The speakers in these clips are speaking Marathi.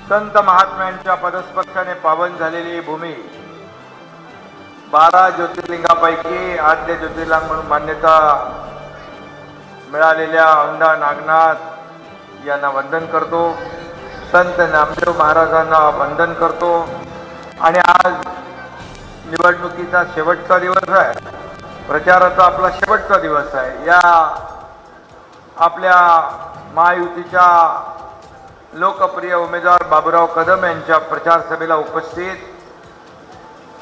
संत महात्म्यांच्या पदस्पर्शाने पावन झालेली भूमी 12 ज्योतिर्लिंगापैकी आद्य ज्योतिर्लिंग म्हणून मान्यता मिळालेल्या औंढा नागनाथ यांना वंदन करतो. संत नामदेव महाराजांना वंदन करतो. आणि आज निवडणुकीचा शेवटचा दिवस आहे, प्रचाराचा आपला शेवटचा दिवस आहे. या आपल्या महायुतीच्या लोकप्रिय उमेदवार बाबूराव कदम यांच्या प्रचार सभेला उपस्थित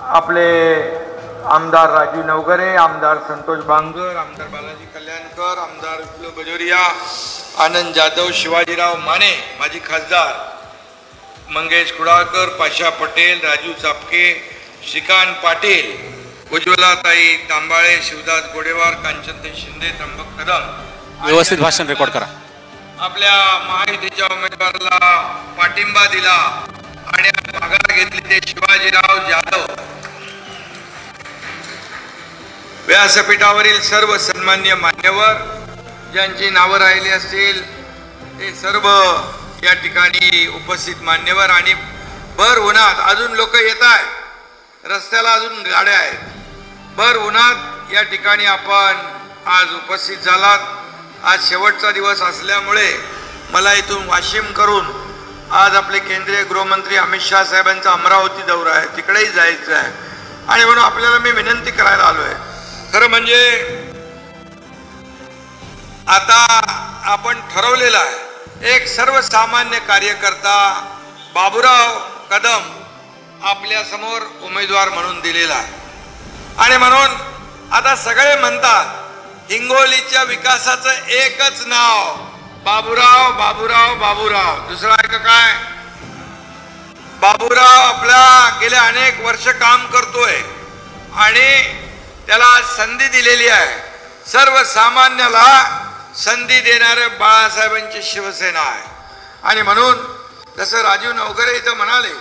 आपले आमदार राजू नवघरे, आमदार संतोष बांगर, आमदार बालाजी कल्याणकर, आमदार विप्लव बजोरिया, आनंद जाधव, शिवाजीराव माने, माजी खासदार मंगेश कुडाळकर, पाशा पटेल, राजू चापके, श्रीकांत पाटील, उज्ज्वलाताई तांबाळे, शिवदास गोडेवार, कांचनताई शिंदे, त्र्यंबक कदम व्यवस्थित भाषण रेकॉर्ड करा. आपल्या महायुतीच्या उमेदवाराला पाठिंबा दिला आणि माघार घेतली ते शिवाजीराव जाधव. व्यासपीठावरील सर्व सन्मान्य मान्यवर ज्यांची नावं राहिली असतील ते सर्व या ठिकाणी उपस्थित मान्यवर आणि भर उन्हात अजून लोक येत आहेत, रस्त्याला अजून गाड्या आहेत, भर उन्हात या ठिकाणी आपण आज उपस्थित झालात. आज शेवटचा दिवस असल्यामुळे मला इथून वाशिम करून आज आपले केंद्रीय गृहमंत्री अमित शाह साहेबांचा अमरावती दौरा आहे, तिकडेही जायचं आहे. आणि म्हणून आपल्याला मी विनंती करायला आलो आहे. खरं म्हणजे आता आपण ठरवलेलं आहे, एक सर्वसामान्य कार्यकर्ता बाबूराव कदम आपल्या समोर उमेदवार म्हणून दिलेला आहे. आणि म्हणून आता सगळे म्हणतात हिंगोलीच्या विकासाचं एकच नाव बाबूराव, बाबूराव, बाबूराव. दुसरं आहे का काय? बाबूराव आपल्या गेल्या अनेक वर्ष काम करतोय आणि त्याला संधी दिलेली आहे. सर्वसामान्याला संधी देणारे बाळासाहेबांची शिवसेना आहे. आणि म्हणून जसं राजू नवघरे इथं म्हणाले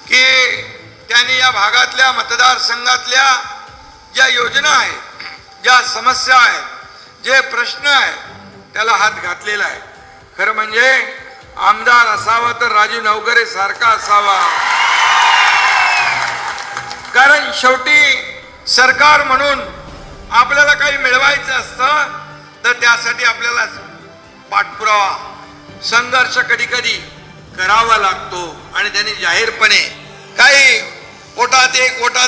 की त्यांनी या भागातल्या मतदारसंघातल्या ज्या योजना आहेत, ज्या समस्या आहेत, जे प्रश्न आहेत त्याला हात घातलेला आहे. खरं म्हणजे आमदार असावा तर राजू नवघरे सारखा असावा. कारण शेवटी सरकार म्हणून आपल्याला काही मिळवायचं असतं तर त्यासाठी आपल्याला पाठपुरावा, संघर्ष कधी कधी करावा लागतो. आणि त्यांनी जाहीरपणे काही पोटात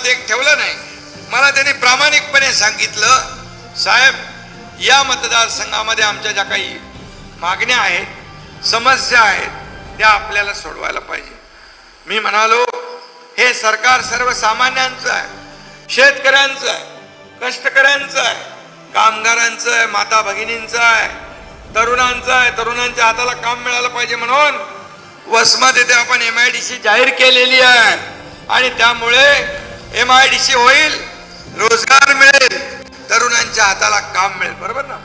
एक ठेवलं नाही. मला त्यांनी प्रामाणिकपणे सांगितलं, साहेब या मतदारसंघामध्ये आमच्या ज्या काही मागण्या आहेत, समस्या आहेत, त्या आपल्याला सोडवायला पाहिजे. मी म्हणालो हे सरकार सर्वसामान्यांचं आहे, शेतकऱ्यांचं आहे, कष्टकऱ्यांचं आहे, कामगारांचं आहे, माता भगिनींचं आहे, तरुणांचं आहे. तरुणांच्या हाताला काम मिळालं पाहिजे म्हणून वसमत येथे आपण MIDC जाहीर केलेली आहे. आणि त्यामुळे MIDC होईल, रोजगार मिळेल, तरुणांच्या हाताला काम मिळेल. बरोबर ना?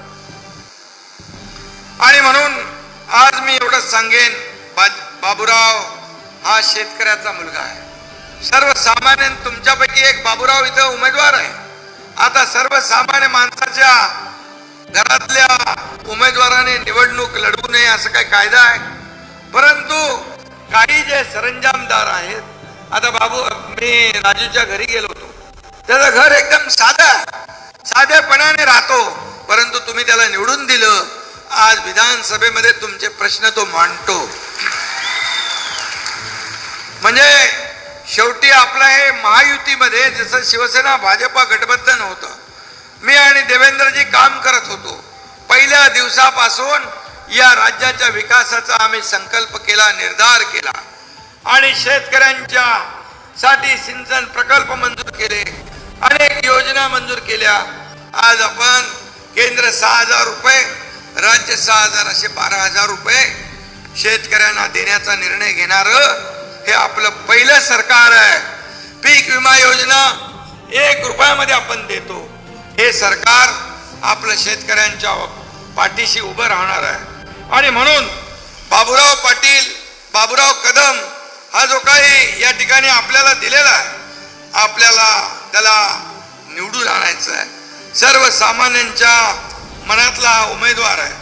आणि म्हणून आज मी एवढंच सांगेन, बाबूराव हा शेतकऱ्याचा मुलगा आहे. सर्वसामान्य तुमच्यापैकी एक बाबूराव इथं उमेदवार आहे. आता सर्वसामान्य माणसाच्या घरातल्या उमेदवाराने निवडणूक लढवू नये असं काही कायदा आहे. परंतु काही जे सरंजामदार आहेत, आता मी राजूच्या घरी गेलो होतो, त्याचं घर एकदम साधेपणाने राहतो, परंतु तुम्ही त्याला निवडून दिलं. आज विधानसभेमध्ये तुमचे प्रश्न तो मांडतो. म्हणजे शेवटी आपलं हे महायुतीमध्ये जसं शिवसेना भाजपा गठबंधन होतं, मी आणि देवेंद्रजी काम करत होतो. पहिल्या दिवसापासून या राज्याच्या विकासाचा आम्ही संकल्प केला, निर्धार केला आणि शेतकऱ्यांच्या साठी सिंचन प्रकल्प मंजूर केले, अनेक योजना मंजूर केल्या. आज आपण केंद्र 6,000 रुपये, राज्य 6,000 असे 12,000 रुपये शेतकऱ्यांना देण्याचा निर्णय घेणार हे आपलं पहिलं सरकार आहे. पीक विमा योजना 1 रुपयामध्ये आपण देतो. हे सरकार आपलं शेतकऱ्यांच्या पाठीशी उभं राहणार आहे. आणि म्हणून बाबूराव पाटील, बाबूराव कदम हा जो काही या ठिकाणी आपल्याला दिलेला आहे, आपल्याला त्याला निवडून आणायचं आहे. सर्वसामान्यांच्या मनातला उमेदवार आहे.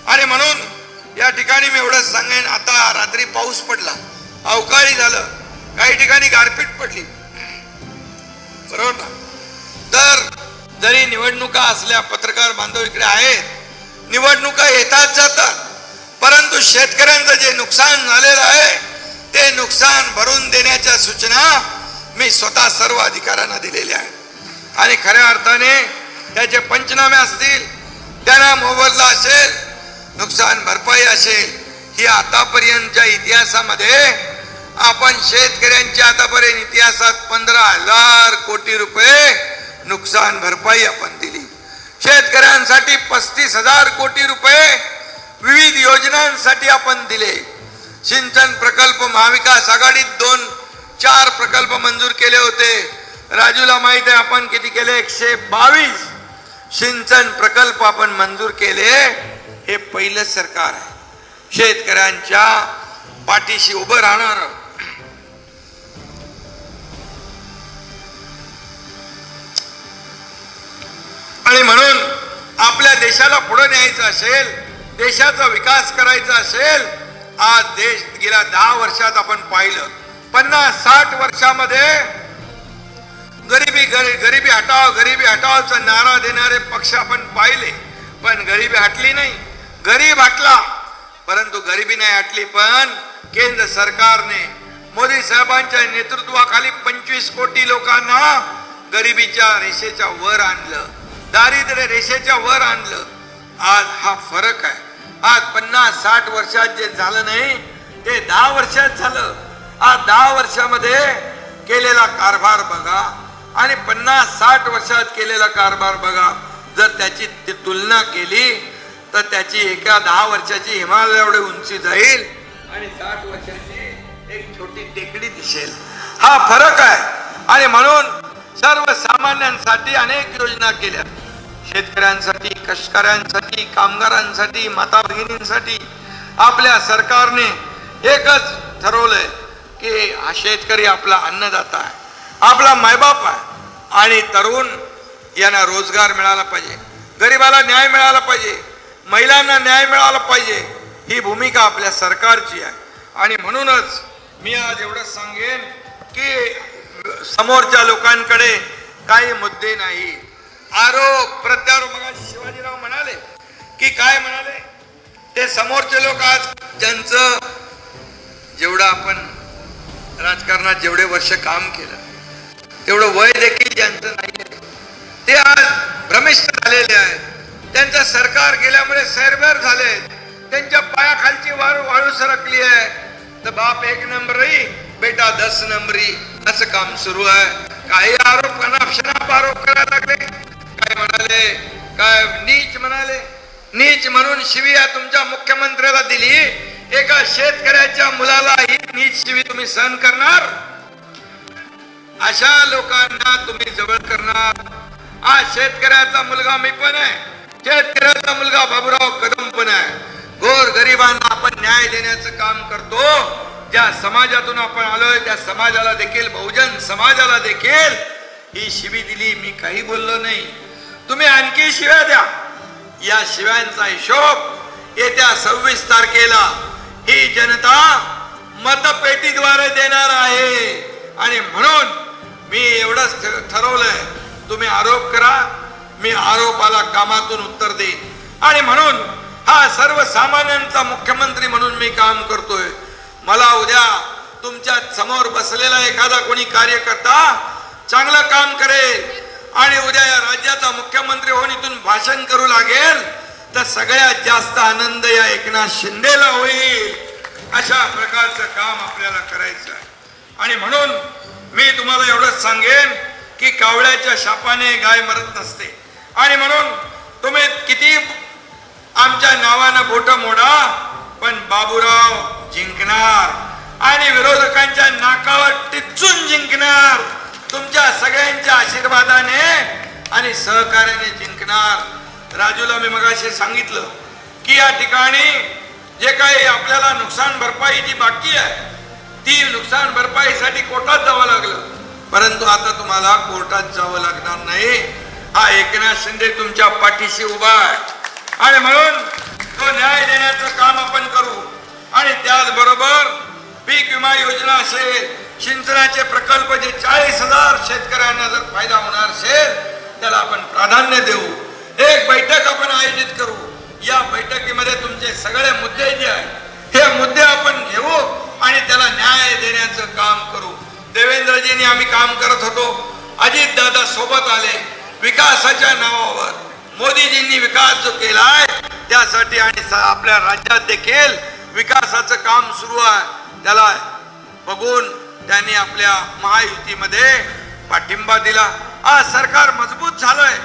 आणि म्हणून या ठिकाणी मी एवढंच सांगेन, आता रात्री पाऊस पडला, अवकाळी झालं, काही ठिकाणी गारपीट पडली, बरोबर ना? तर जरी निवडणुका असल्या, पत्रकार बांधव इकडे आहेत, निवडणुका येतात जातात, परंतु शेतकऱ्यांचं जे नुकसान झालेलं आहे ते नुकसान भरून देण्याच्या सूचना मी स्वतः सर्व अधिकाऱ्यांना दिलेल्या आहेत. आणि खऱ्या अर्थाने त्याचे पंचनामे असतील, त्यांना मोबदला असेल, नुकसान भरपाई असेल, ही आतापर्यंतच्या इतिहासामध्ये आपण शेतकऱ्यांच्या आतापर्यंत इतिहासात 15,000 कोटी रुपये नुकसान भरपाई आपण दिली. शेतकऱ्यांसाठी 35,000 कोटी रुपये विविध योजनांसाठी आपण दिले. सिंचन प्रकल्प महाविकास आघाडीत 2-4 प्रकल्प मंजूर केले होते. राजूला माहित आहे आपण किती केले? 122 सिंचन प्रकल्प आपण मंजूर केले. हे पहिलं सरकार आहे शेतकऱ्यांच्या पाठीशी उभं राहणार. आणि म्हणून आपल्या देशाला पुढे न्यायचं असेल, देशाचा विकास करायचा असेल, आज देश गेल्या 10 वर्षात आपण पाहिलं, 50-60 वर्षामध्ये गरिबी हटाओचा नारा देणारे पक्ष आपण पाहिले, पण गरिबी हटली नाही. गरीब हटला, परंतु गरिबी नाही हटली. पण केंद्र सरकारने मोदी साहेबांच्या नेतृत्वाखाली 25 कोटी लोकांना गरिबीच्या रेषेच्या वर आणलं, दारिद्र्य रेषेच्या वर आणलं. आज हा फरक आहे. आज 50-60 वर्षात जे झालं नाही ते 10 वर्षात झालं. आज 10 वर्षामध्ये केलेला कारभार बघा आणि 50-60 वर्षात केलेला कारभार बघा. जर त्याची तुलना केली तर त्याची एका 10 वर्षाची हिमालय एवढी उंची जाईल आणि 60 वर्षाची एक छोटी टेकडी दिसेल. हा फरक आहे. आणि म्हणून सर्वसामान्यांसाठी अनेक योजना केल्या, शेतकऱ्यांसाठी, कष्टकऱ्यांसाठी, कामगारांसाठी, माता भगिनींसाठी. आपल्या सरकारने एकच ठरवलंय की हा शेतकरी आपला अन्नदाता आहे, आपला मायबाप आहे, आणि तरुण यांना रोजगार मिळाला पाहिजे, गरिबाला न्याय मिळाला पाहिजे, महिलांना न्याय मिळाला पाहिजे. ही भूमिका आपल्या सरकारची आहे. आणि म्हणूनच मी आज एवढंच सांगेन की समोरच्या लोकांकडे काही मुद्दे नाही, आरोप प्रत्यारोप. मग शिवाजीराव म्हणाले की काय म्हणाले, ते समोरचे लोक आज ज्यांचं जेवढं आपण राजकारणात जेवढे वर्ष काम केलं तेवढं वय देखील ज्यांचं नाही, ते आज भ्रमिष्ठ झालेले आहेत. त्यांचं सरकार गेल्यामुळे सैरभैर झाले, त्यांच्या पायाखालची वाळू सरकली आहे. तर बाप 1 नंबरी, बेटा 10 नंबरी, असं काम सुरू आहे. काही आरोप अनाप आरोप करायला लागले. काय म्हणाले, काय नीच म्हणाले. नीच म्हणून शिवी तुमच्या मुख्यमंत्र्याला दिली, एका शेतकऱ्याच्या मुलाला ही नीच शिवी तुम्ही सहन करणार? अशा लोकांना तुम्ही जवळ करणार? आज शेतकऱ्याचा मुलगा मी पण आहे, शेतकऱ्याचा मुलगा बाबूराव कदम पण आहे. गोर गरिबांना आपण न्याय देण्याचं काम करतो. ज्या समाजातून आपण आलोय त्या समाजाला देखील, बहुजन समाजाला देखील ही शिवी दिली. मी काही बोललो नाही. तुम्ही आणखी शिव्या द्या. या शिव्यांचा हिशोब येत्या 26 तारखेला ही जनता मतपेटीद्वारे देणार आहे. आणि म्हणून मी एवढंच ठरवलंय, तुम्ही आरोप करा, मी आरोपाला कामातून उत्तर देईन. आणि म्हणून हा सर्वसामान्यांचा मुख्यमंत्री म्हणून मी काम करतोय. मला उद्या तुमच्या समोर बसलेला एखादा कोणी कार्यकर्ता चांगलं काम करेल आणि उद्या या राज्याचा मुख्यमंत्री होऊन इथून भाषण करू लागेल तर सगळ्यात जास्त आनंद या एकनाथ शिंदेला होईल. अशा प्रकारचं काम आपल्याला करायचं आहे. आणि म्हणून मी तुम्हाला एवढंच सांगेन की कावळ्याच्या शापाने गाय मरत नसते. आणि म्हणून तुम्ही किती आमच्या नावानं बोट मोडा, पण बाबूराव जिंकणार आणि विरोधकांच्या नाकावर टिचून जिंकणार. तुमच्या सगळ्यांच्या आशीर्वादाने आणि सहकार्याने जिंकणार. राजूला मी मगाशी सांगितलं की या ठिकाणी जे काही आपल्याला नुकसान भरपाई जी बाकी आहे ती नुकसान भरपाईसाठी कोर्टात जावं लागलं, परंतु आता तुम्हाला कोर्टात जावं लागणार नाही. हा एकनाथ शिंदे तुमच्या पाठीशी उभा आहे. आणि म्हणून तो न्याय देण्याचं काम आपण करू. आणि त्याचबरोबर पीक विमा योजना असेल, सिंचनाचे प्रकल्प जे 40,000 शेतकऱ्यांना जर फायदा होणार असेल त्याला आपण प्राधान्य देऊ. एक बैठक आपण आयोजित करू. या बैठकीमध्ये तुमचे सगळे मुद्दे जे आहेत हे मुद्दे आपण घेऊ आणि त्याला न्याय देण्याचं काम करू. देवेंद्रजींनी आम्ही काम करत होतो, अजित दादा सोबत आले विकासाच्या नावावर. मोदीजींनी विकास जो केलाय त्यासाठी आणि आपल्या राज्यात देखील विकासाचं काम सुरू आहे. त्याला बघून त्यांनी आपल्या महायुतीमध्ये पाठिंबा दिला. आज सरकार मजबूत झालंय.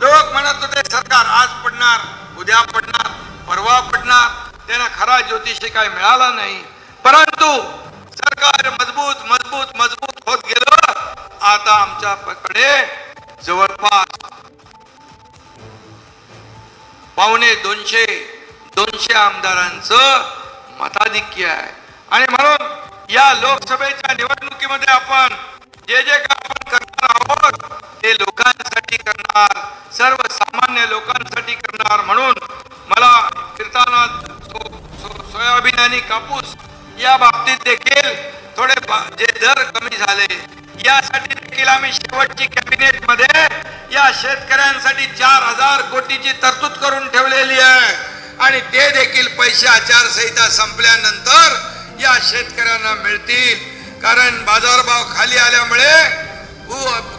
लोक म्हणत होते सरकार आज पडणार, उद्या पडणार, परवा पडणार, त्यांना खरा ज्योतिषी काय मिळाला नाही. परंतु सरकार मजबूत मजबूत मजबूत होत गेलं. आता आमच्याकडे जवळपास 250 आमदारांचं मताधिक्य आहे. आणि म्हणून या लोकसभेच्या निवडणुकीमध्ये आपण जे जे काय आपण करणार आहोत ते लोकांसाठी करणार, सर्वसामान्य लोकांसाठी करणार. म्हणून मला फिरताना सोयाबीन आणि कापूस या बाबतीत देखील थोडे जे दर कमी झाले यासाठी देखील आम्ही शेवटची कॅबिनेट मध्ये या शेतकऱ्यांसाठी 4,000 कोटीची तरतूद करून ठेवलेली आहे. आणि ते देखील पैसे आचारसंहिता संपल्यानंतर या शेतकऱ्यांना मिळतील. कारण बाजारभाव खाली आल्यामुळे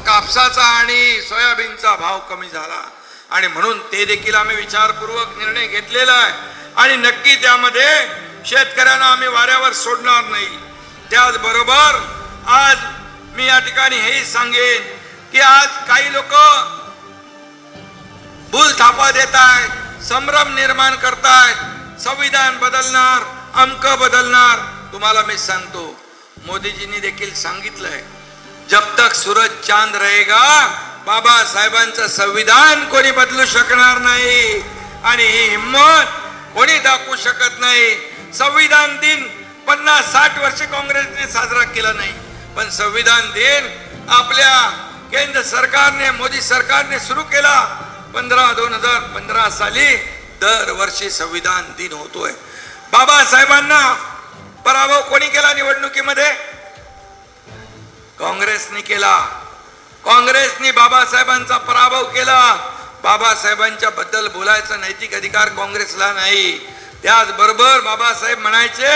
कापसाचा आणि सोयाबीनचा भाव कमी झाला आणि म्हणून ते देखील आम्ही विचारपूर्वक निर्णय घेतलेला आहे. आणि नक्की त्यामध्ये शेतकऱ्यांना आम्ही वाऱ्यावर सोडणार नाही. त्याचबरोबर आज मी या ठिकाणी हेही सांगेन की आज काही लोक भूल थापा देत आहेत, संभ्रम निर्माण करतायत, संविधान बदलणार, अंक बदलणार. तुम्हाला मी सांगतो मोदीजींनी देखील सांगितलंय जब तक सूरज चांद रहेगा बाबासाहेबांचं संविधान कोणी बदलू शकणार नाही आणि ही हिम्मत कोणी दाखवू शकत नाही. संविधान दिन 50-60 वर्ष काँग्रेसने साजरा केला नाही, पण संविधान दिन आपल्या केंद्र सरकारने, मोदी सरकारने सुरू केला. 2015 साली दरवर्षी संविधान दिन होतोय. बाबासाहेबांना पराभव कोणी केला निवडणुकीमध्ये? काँग्रेसने केला. काँग्रेसने बाबासाहेबांचा पराभव केला. बाबासाहेबांच्या बद्दल बोलायचा नैतिक अधिकार काँग्रेसला नाही. त्याचबरोबर बाबासाहेब म्हणायचे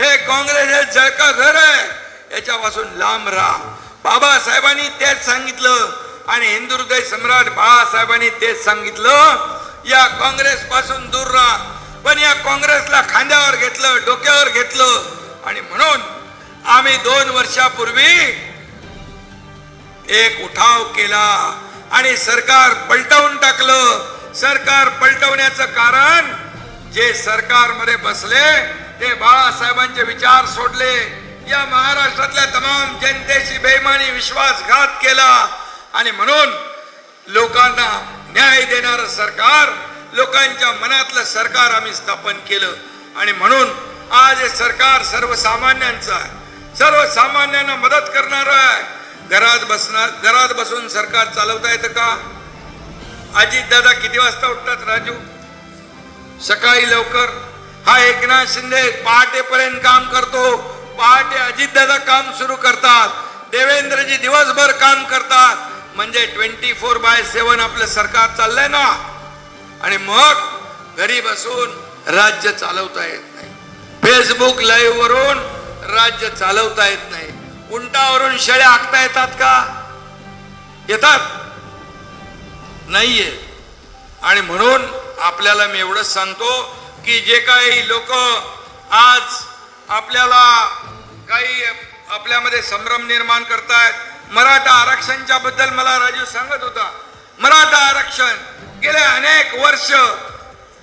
हे काँग्रेस हे जळका घर आहे, याच्यापासून लांब राहा. बाबासाहेबांनी तेच सांगितलं आणि हिंदू हृदय सम्राट बाळासाहेबांनी तेच सांगितलं या काँग्रेस पासून दूर राहा. पण या काँग्रेसला खांद्यावर घेतलं, डोक्यावर घेतलं आणि म्हणून आम्ही 2 वर्षापूर्वी एक उठाव केला आणि सरकार पलटवून टाकलं. सरकार पलटवण्याचं कारण जे सरकारमध्ये बसले ते बाळासाहेबांचे विचार सोडले, या महाराष्ट्रातल्या तमाम जनतेशी बेईमानी विश्वासघात केला आणि म्हणून लोकांना न्याय देणारं सरकार, लोकांच्या मनातलं सरकार आम्ही स्थापन केलं. आणि म्हणून आज हे सरकार सर्वसामान्यांचं आहे, सर्वसामान्यांना मदत करणार आहे. घरात बसून सरकार चालवता येतं का? अजित दादा किती वाजता उठतात राजू? सकाळी लवकर. हा एकनाथ शिंदे पहाटेपर्यंत काम करतो, पहाटे अजित दादा काम सुरू करतात, देवेंद्रजी दिवसभर काम करतात. म्हणजे 24/7 आपलं सरकार चाललंय ना. आणि मग घरी बसून राज्य चालवता येत नाही, फेसबुक लाईव्ह वरून राज्य चालवता येत नाही, उंटावरून शेळ्या हाकता येतात का? येतात? नाहीये. आणि म्हणून आपल्याला मी एवढंच सांगतो की जे काही लोक आज आपल्याला काही आपल्यामध्ये संभ्रम निर्माण करतायत, मराठा आरक्षणच्या बद्दल मला राजू सांगत होता. मराठा आरक्षण गेले अनेक वर्ष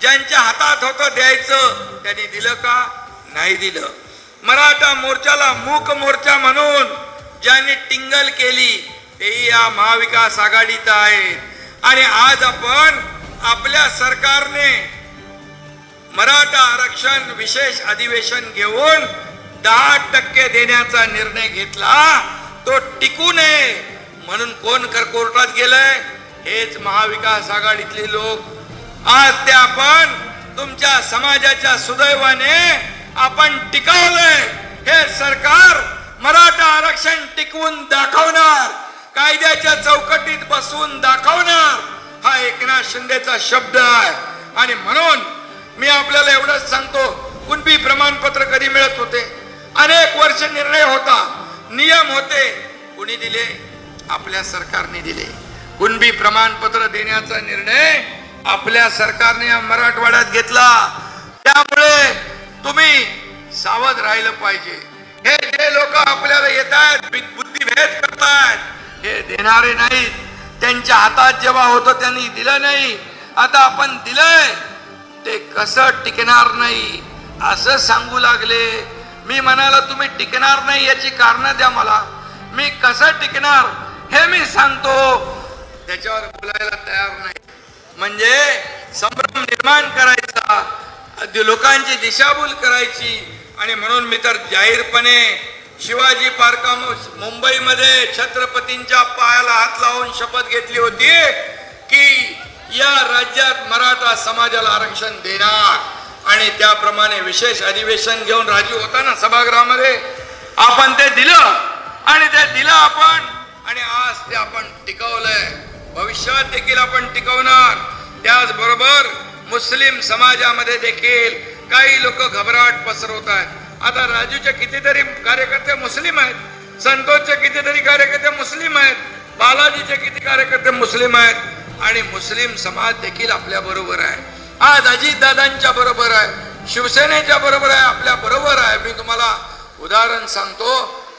ज्यांच्या हातात होतं द्यायचं त्यांनी दिलं का? नाही दिलं. मराठा मोर्चाला मूक मोर्चा म्हणून ज्यांनी टिंगल केली तेही या महाविकास आघाडीत आहेत. आणि आज आपण आपल्या सरकारने मराठा आरक्षण विशेष अधिवेशन घेऊन 10% देण्याचा निर्णय घेतला. तो टिकू नये म्हणून कोण कोर्टात गेलंय? हेच महाविकास आघाडीतले लोक. आज ते आपण तुमच्या समाजाच्या सुदैवाने आपण टिकवलंय. हे सरकार मराठा आरक्षण टिकवून दाखवणार, कायद्याच्या चौकटीत बसवून दाखवणार, हा एकनाथ शिंदेचा शब्द आहे. आणि म्हणून मी आपल्याला एवढंच सांगतो, कुणबी प्रमाणपत्र कधी मिळत होते? अनेक वर्ष निर्णय होता, नियम होते, कुणी दिले? आपल्या सरकारने दिले. कुणबी प्रमाणपत्र देण्याचा निर्णय आपल्या सरकारने मराठवाड्यात घेतला. त्यामुळे तुम्ही सावध राहिलं पाहिजे. हे जे लोक आपल्याला येत आहेत, बुद्धिभेद करतायत, हे देणारे नाहीत. त्यांच्या हातात जेव्हा होतं त्यांनी दिलं नाही, आता आपण दिलंय, ते कसं टिकणार नाही असं सांगू लागले. मी म्हणाला तुम्ही टिकणार नाही याची कारण द्या मला, मी कसं टिकणार हे मी सांगतो. त्याच्यावर बोलायला तयार नाही. म्हणजे संभ्रम निर्माण करायचा, लोकांची दिशाभूल करायची. आणि म्हणून मी तर जाहीरपणे शिवाजी पार्क मुंबईमध्ये छत्रपतींच्या पायाला हात लावून शपथ घेतली होती की या राज्यात मराठा समाजाला आरक्षण देणार. आणि त्याप्रमाणे विशेष अधिवेशन घेऊन राजू होता ना सभागृहामध्ये, आपण ते दिलं आणि ते दिलं आपण. आणि आज ते आपण टिकवलंय, भविष्यात देखील आपण टिकवणार. त्याचबरोबर मुस्लिम समाजामध्ये देखील काही लोक घबराट पसरवत आहेत. आता राजूचे कितीतरी कार्यकर्ते मुस्लिम आहेत, संतोषचे कितीतरी कार्यकर्ते मुस्लिम आहेत, बालाजीचे किती कार्यकर्ते मुस्लिम आहेत. आणि मुस्लिम समाज देखील आपल्या बरोबर आहे. आज अजितदादांच्या बरोबर आहे, शिवसेनेच्या बरोबर आहे, आपल्या बरोबर आहे. मी तुम्हाला उदाहरण सांगतो,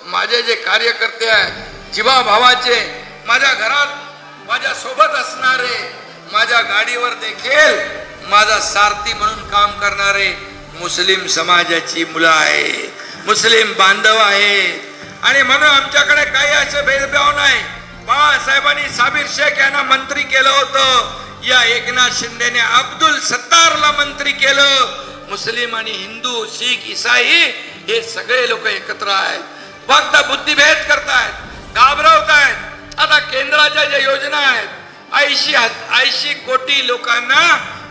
माझे जे कार्यकर्ते आहेत जीवा भावाचे, माझ्या घरात माझ्या सोबत असणारे, माझ्या गाडीवर देखील माझा सारथी म्हणून काम करणारे मुस्लिम समाजाची मुलं आहेत, मुस्लिम बांधव आहेत. आणि म्हणून आमच्याकडे काही असे भेदभाव नाही. बाळासाहेबांनी साबिर शेख यांना मंत्री केलं होतं, या एकनाथ शिंदेने अब्दुल सत्तारला मंत्री केलं. मुस्लिम आणि हिंदू, शीख, ईसाई हे सगळे लोक एकत्र आहेत. फक्त बुद्धिभेद करतायत, घाबरवतायत. आता केंद्राच्या ज्या योजना आहेत, 80 कोटी लोकांना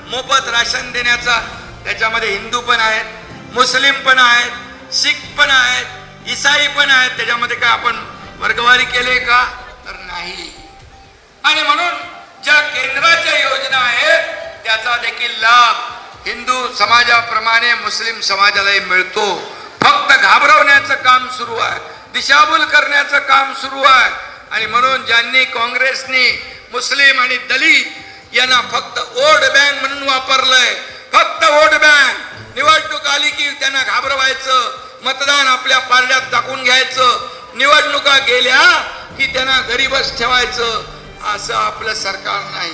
मोफत राशन देण्याचा, त्याच्यामध्ये हिंदू पण आहेत, मुस्लिम पण आहेत, शीख पण आहेत, ईसाई पण आहेत. त्याच्यामध्ये काय आपण वर्गवारी केले का? तर नाही. आणि म्हणून ज्या केंद्राच्या योजना आहेत त्याचा देखील लाभ हिंदू समाजाप्रमाणे मुस्लिम समाजालाही मिळतो. फक्त घाबरवण्याचं काम सुरू आहे, दिशाभूल करण्याचं काम सुरू आहे. आणि म्हणून ज्यांनी काँग्रेसनी मुस्लिम आणि दलित यांना फक्त वोट बँक म्हणून वापरलंय, फक्त वोट बँक, निवडणूक आली की त्यांना घाबरवायचं, मतदान आपल्या पारड्यात टाकून घ्यायचं, निवडणुका गेल्या की त्यांना गरीबच ठेवायचं, असं आपलं सरकार नाही.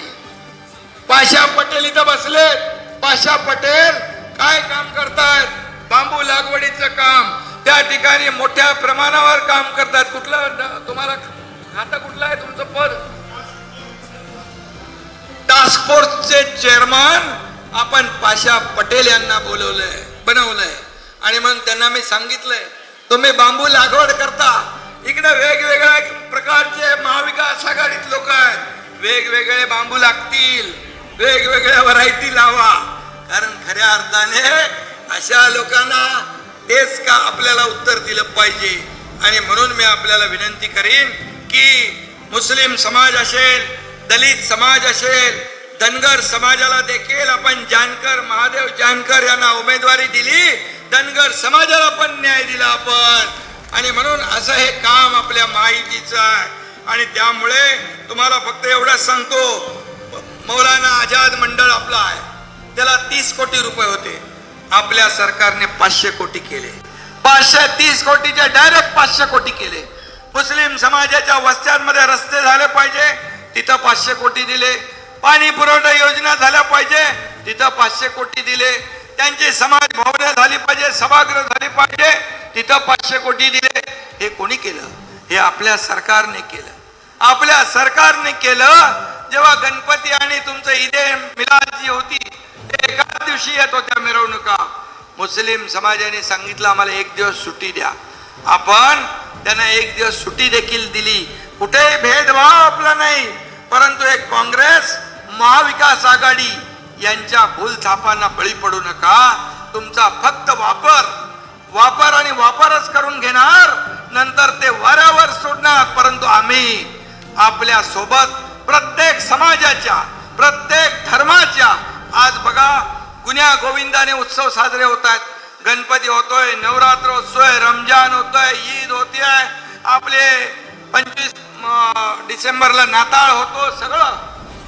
पाशा पटेल इथं बसलेत. पाशा पटेल काय काम करतायत? बांबू लागवडीचं काम. त्या ठिकाणी मोठ्या प्रमाणावर काम करतात. कुठलं तुम्हाला आता कुठलं आहे तुमचं पद? टास्क फोर्सचे चेअरमन आपण पाशा पटेल यांना बनवलंय. आणि मग त्यांना मी सांगितलंय, तुम्ही बांबू लागवड करता, इकडे वेगवेगळ्या प्रकारचे महाविकास आघाडीत लोक आहेत, वेगवेगळे बांबू लागतील, वेगवेगळ्या व्हरायटी लावा. कारण खऱ्या अर्थाने अशा लोकांना तेच का आपल्याला उत्तर दिलं पाहिजे. आणि म्हणून मी आपल्याला विनंती करीन की मुस्लिम समाज असेल, दलित समाज असेल, धनगर समाजाला देखील आपण महादेव जानकर यांना उमेदवारी दिली, धनगर समाजाला पण न्याय दिला आपण. आणि म्हणून असं हे काम आपल्या महायुतीचं आहे. आणि त्यामुळे तुम्हाला फक्त एवढंच सांगतो, मौलाना आझाद मंडळ आपला आहे, त्याला 30 कोटी रुपये होते, आपल्या सरकारने 500 कोटी केले. 530 कोटीचे डायरेक्ट 500 कोटी केले. मुस्लिम समाजाच्या वस्त्यांमध्ये रस्ते झाले पाहिजे, तिथं 500 कोटी दिले. पाणी पुरवठा योजना झाल्या पाहिजे, तिथं 500 कोटी दिले. त्यांची समाज भवने झाली पाहिजे, सभागृह झाली पाहिजे, तिथं 500 कोटी दिले. हे कोणी केलं? हे आपल्या सरकारने केलं. आपल्या सरकारने केलं. जेव्हा गणपती आणि तुमचं ईदे मिलाद जी होती, ते एकाच दिवशी येत होत्या मिरवणुका. मुस्लिम समाजाने सांगितलं आम्हाला 1 दिवस सुट्टी द्या. आपण त्यांना 1 दिवस सुट्टी देखील दिली. कुठेही भेदभाव आपला नाही. परंतु एक काँग्रेस, महाविकास आघाडी यांच्या भूलथापांना बळी पडू नका. तुमचा फक्त वापर आणि वापरच करून आपल्या सोबत प्रत्येक समाजाच्या, प्रत्येक धर्माच्या. आज बघा गुन्ह्या गोविंदाने उत्सव साजरे होत आहेत. गणपती होतोय, नवरात्र होतोय, रमजान होतोय, ईद होते, आपले 25 डिसेंबरला नाताळ होतो.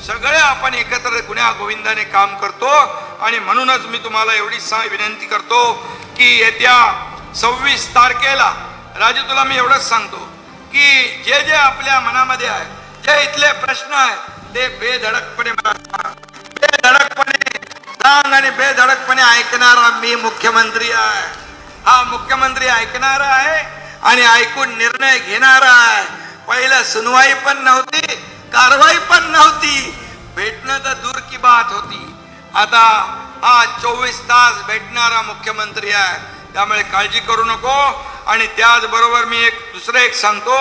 सगळे आपण एकत्र गुन्ह्या गोविंदाने काम करतो. आणि म्हणूनच मी तुम्हाला एवढी विनंती करतो की येत्या 26 तारखेला राजू तुला मी एवढंच सांगतो की जे जे आपल्या मनामध्ये आहे, जे इथले प्रश्न आहेत ते बेधडकपणे सांग आणि बेधडकपणे ऐकणारा मी मुख्यमंत्री आहे. हा मुख्यमंत्री ऐकणारा आहे आणि ऐकून निर्णय घेणारा आहे. पहिलं सुनवाई पण नव्हती, कारवाई पण नव्हती, भेटणं तर दूर की बात होती. आता हा 24 तास भेटणारा मुख्यमंत्री आहे. त्यामुळे काळजी करू नको. आणि त्याचबरोबर मी दुसरं एक सांगतो,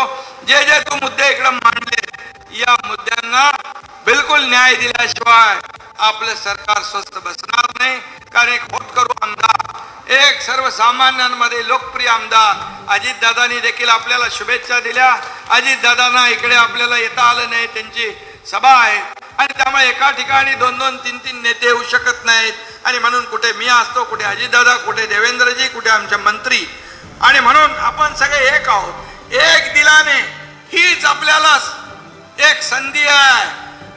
जे जे तू मुद्दे इकडे मांडले या मुद्द्यांना बिलकुल न्याय दिल्याशिवाय आपलं सरकार स्वस्थ बसणार नाही. कारण एक होतकरू आमदार, एक सर्वसामान्यांमध्ये लोकप्रिय आमदार अजितदादांनी देखील आपल्याला शुभेच्छा दिल्या. अजितदादांना इकडे आपल्याला येता आलं नाही, त्यांची सभा आहे आणि त्यामुळे एका ठिकाणी 2-2, 3-3 नेते येऊ शकत नाहीत. आणि म्हणून कुठे मी असतो, कुठे अजितदादा, कुठे देवेंद्रजी, कुठे आमचे मंत्री. आणि म्हणून आपण सगळे एक आहोत, एक दिलाने. हीच आपल्याला एक संधी आहे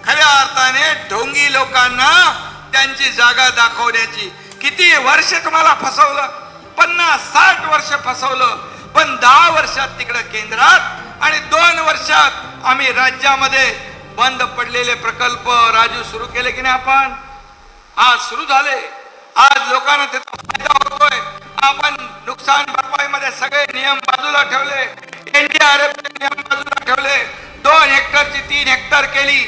खऱ्या अर्थाने ढोंगी लोकांना त्यांची जागा दाखवण्याची. किती वर्ष तुम्हाला फसवलं, 50-60 वर्ष फसवलं, पण 10 वर्षात तिकडे केंद्रात आणि 2 वर्षात आम्ही राज्यामध्ये बंद पडलेले प्रकल्प राजू सुरू केले की नाही आपण. आज सुरू झाले, आज लोकांना त्याचा फायदा होतोय. आपण नुकसान भरपाईमध्ये सगळे नियम बाजूला ठेवले, NDRFचे नियम बाजूला ठेवले, 2 हेक्टरची 3 हेक्टर केली.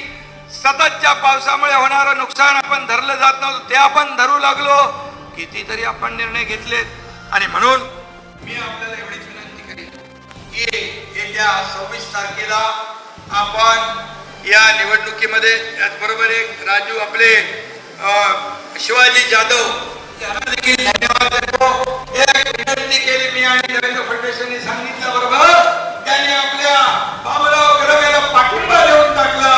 सततच्या पावसामुळे होणारं नुकसान आपण धरलं जात नव्हतं, ते आपण धरू लागलो. कितीतरी आपण निर्णय घेतलेत. आणि म्हणून मी आपल्याला एवढीच विनंती करेन की येत्या 26 तारखेला आपण या निवडणुकीमध्ये, त्याचबरोबर एक राजू आपले शिवाजी जाधव त्यांना देखील धन्यवाद देतो. एक विनंती केली मी आणि देवेंद्र फडणवीस यांनी सांगितलं बरोबर, त्यांनी आपल्या बाबूराव कदम याला पाठिंबा देऊन टाकला.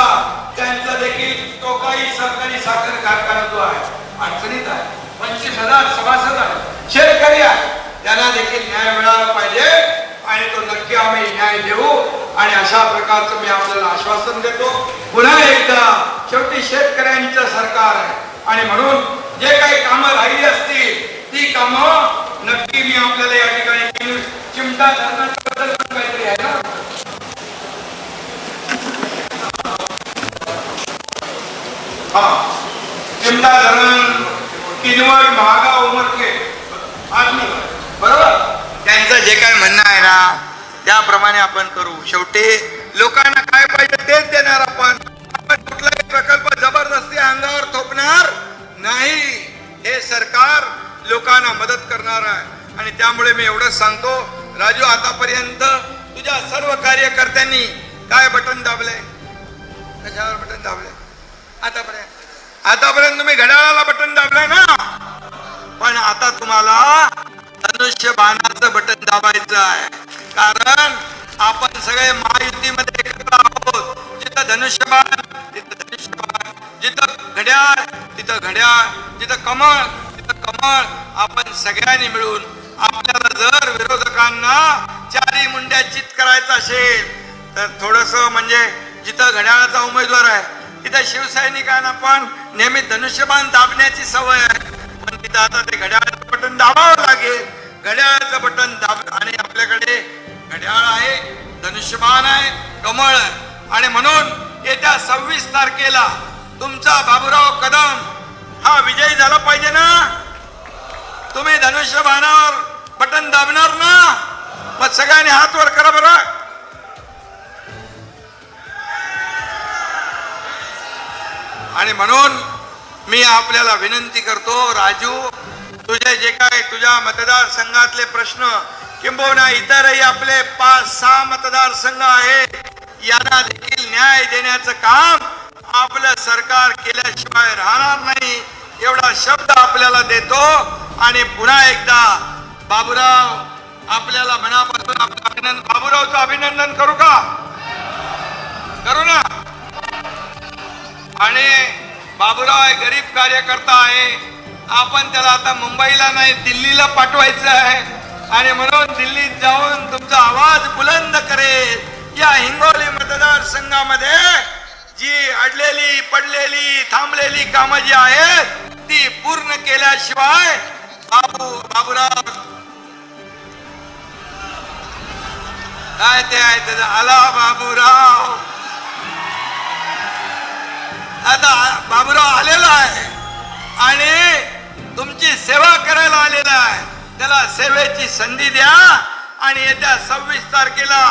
त्यांचा देखील तो काही सरकारी साखर कारखाना जो आहे अडचणीत आहे, 25,000 सभासद आहे, शेतकरी आहे, त्यांना देखील न्याय मिळाला पाहिजे आणि तो नक्की आम्ही न्याय देऊ. आणि अशा प्रकारचं मी आपल्याला आश्वासन देतो. पुन्हा एकदा शेवटी शेतकऱ्यांचं सरकार आहे आणि म्हणून जे काही कामं राहिली असतील ती कामं नक्की मी आपल्याला या ठिकाणी चिमटा धरणाबद्दल काहीतरी आहे ना, चिमटा धरण, किनवट, महागा, उमरके आदमी बरोबर, त्यांचं जे काय म्हणणं आहे ना त्याप्रमाणे आपण करू. शेवटी लोकांना काय पाहिजे तेच देणार आपण. कुठलाही प्रकल्प जबरदस्ती अंगावर थोपणार नाही. हे सरकार लोकांना मदत करणार आहे. आणि त्यामुळे मी एवढंच सांगतो राजू, आतापर्यंत तुझ्या सर्व कार्यकर्त्यांनी काय बटन दाबले, कशावर बटन दाबले? आतापर्यंत तुम्ही घड्याळाला बटन दाबलंय ना, पण आता तुम्हाला धनुष्यबाणाचं बटन दाबायचं आहे. कारण आपण सगळे महायुतीमध्ये एकत्र आहोत. जिथं धनुष्यबाण तिथं धनुष्यबाण, जिथं घड्याळ तिथं घड्याळ, जिथं कमळ तिथं कमळ. आपण सगळ्यांनी मिळून आपल्याला जर विरोधकांना चारी मुंड्या चित करायचं असेल तर थोडस म्हणजे जिथं घड्याळाचा उमेदवार आहे तिथं शिवसैनिकांना पण नेहमी धनुष्यबाण दाबण्याची सवय आहे, पण तिथं आता ते घड्याळाचं बटन दाबावं लागेल. घड्याळाचं बटन दाब आणि आपल्याकडे घड्याळ आहे, धनुष्यबाण आहे, कमळ आहे. आणि म्हणून येत्या 26 तारखेला तुमचा बाबूराव कदम हा विजयी झाला पाहिजे ना. तुम्ही धनुष्यबाणावर बटन दाबणार ना? मग सगळ्यांनी हात वर करा बरं. आणि म्हणून मी आपल्याला विनंती करतो राजू, तुझे जे काय तुझ्या मतदारसंघातले प्रश्न किंबहुना इतरही आपले 5-6 मतदारसंघ आहेत, यांना देखील न्याय देण्याचं काम आपलं सरकार केल्याशिवाय राहणार नाही, एवढा शब्द आपल्याला देतो. आणि पुन्हा एकदा बाबूराव आपल्याला मनापासून आपलं अभिनंदन, बाबूरावचं अभिनंदन करू का? करू ना. आणि बाबूराव आहे, गरीब कार्यकर्ता आहे. आपण त्याला आता मुंबईला नाही दिल्लीला पाठवायचं आहे आणि म्हणून दिल्लीत जाऊन तुमचा आवाज बुलंद करेल. या हिंगोली मतदारसंघामध्ये जी अडलेली पडलेली थांबलेली कामं जी आहेत ती पूर्ण केल्याशिवाय बाबूराव काय ते आहे त्याचा आला बाबूराव. आता बाबूराव आलेला आहे आणि तुमची सेवा करायला आलेला आहे. त्याला सेवेची संधी द्या आणि येत्या 26 तारखेला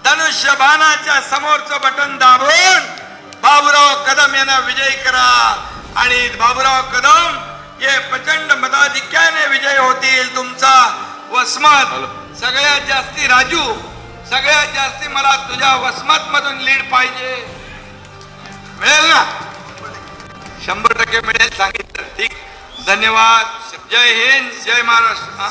धनुष्यबाणाच्या समोरचं बटन दाबून बाबूराव कदम यांना विजयी करा. आणि बाबूराव कदम हे प्रचंड मताधिक्याने विजय होतील. तुमचा वसमत सगळ्यात जास्ती राजू, सगळ्यात जास्ती मला तुझ्या वसमत मधून लीड पाहिजे. मिळेल ना? 100% मिळेल सांगितलं. ठीक, धन्यवाद. जय हिंद, जय महाराष्ट्र.